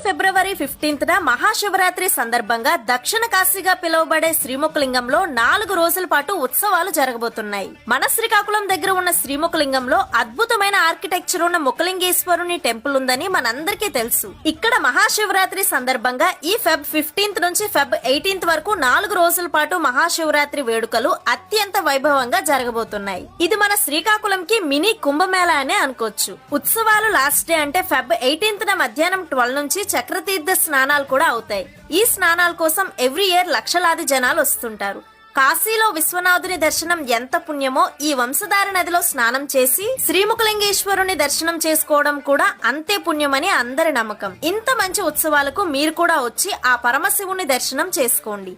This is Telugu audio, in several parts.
ఫిబ్రవరి 15న మహాశివరాత్రి సందర్భంగా దక్షిణ కాశీగా పిలువబడే శ్రీముఖలింగంలో 4 రోజుల పాటు ఉత్సవాలు జరగబోతున్నాయి. మన శ్రీకాకుళం దగ్గర ఉన్న శ్రీముఖలింగంలో అద్భుతమైన ఆర్కిటెక్చర్ ఉన్న ముఖలింగేశ్వరుని టెంపుల్ ఉందని మనందరికీ తెలుసు. ఇక్కడ మహాశివరాత్రి సందర్భంగా ఈ ఫెబ్ 15 నుంచి ఫెబ్ 18 వరకు 4 రోజుల పాటు మహాశివరాత్రి వేడుకలు అత్యంత వైభవంగా జరగబోతున్నాయి. ఇది మన శ్రీకాకుళంకి మినీ కుంభమేళా అనే అనుకోవచ్చు. ఉత్సవాలు లాస్ట్ డే అంటే ఫెబ్ 18న మధ్యాహ్నం 12 నుంచి చక్రతీర్థ స్నానాలు కూడా అవుతాయి. ఈ స్నానాల కోసం ఎవ్రీ ఇయర్ లక్షలాది జనాలు వస్తుంటారు. కాశీలో విశ్వనాథుని దర్శనం ఎంత పుణ్యమో ఈ వంశధార నదిలో స్నానం చేసి శ్రీముఖలింగేశ్వరుని దర్శనం చేసుకోవడం కూడా అంతే పుణ్యమని అందరి నమ్మకం. ఇంత మంచి ఉత్సవాలకు మీరు కూడా వచ్చి ఆ పరమశివుని దర్శనం చేసుకోండి.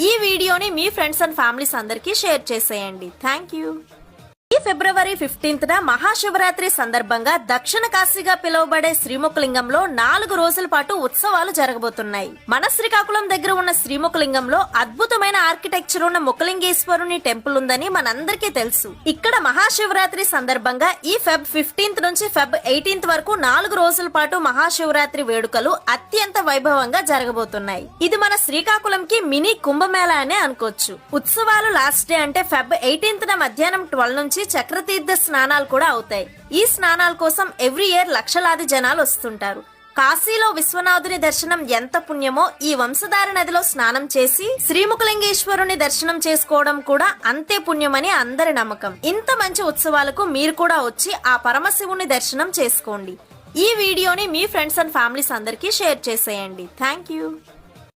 ఈ వీడియోని మీ ఫ్రెండ్స్ అండ్ ఫ్యామిలీస్ అందరికీ షేర్ చేసేయండి. Thank you. ఈ ఫిబ్రవరి 15న మహాశివరాత్రి సందర్భంగా దక్షిణ కాశీగా పిలువబడే శ్రీముఖలింగంలో 4 రోజుల పాటు ఉత్సవాలు జరగబోతున్నాయి. మన శ్రీకాకుళం దగ్గర ఉన్న శ్రీముఖలింగంలో అద్భుతమైన ఆర్కిటెక్చర్ ఉన్న ముఖలింగేశ్వరుని టెంపుల్ ఉందని మనందరికీ తెలుసు. ఇక్కడ మహాశివరాత్రి సందర్భంగా ఈ ఫెబ్ 15 నుంచి ఫెబ్ 18 వరకు 4 రోజుల పాటు మహాశివరాత్రి వేడుకలు అత్యంత వైభవంగా జరగబోతున్నాయి. ఇది మన శ్రీకాకుళంకి మినీ కుంభమేళా అనే అనుకోవచ్చు. ఉత్సవాలు లాస్ట్ డే అంటే ఫెబ్ 18న మధ్యాహ్నం 12 నుంచి చక్రతీర్థ స్నానాలు కూడా అవుతాయి. ఈ స్నానాల కోసం ఎవ్రీ ఇయర్ లక్షలాది జనాలు వస్తుంటారు. కాశీలో విశ్వనాథుని దర్శనం ఎంత పుణ్యమో ఈ వంశధార నదిలో స్నానం చేసి శ్రీముఖలింగేశ్వరుని దర్శనం చేసుకోవడం కూడా అంతే పుణ్యమని అందరి నమ్మకం. ఇంత మంచి ఉత్సవాలకు మీరు కూడా వచ్చి ఆ పరమశివుని దర్శనం చేసుకోండి. ఈ వీడియోని మీ ఫ్రెండ్స్ అండ్ ఫ్యామిలీస్ అందరికీ షేర్ చేసేయండి. Thank you.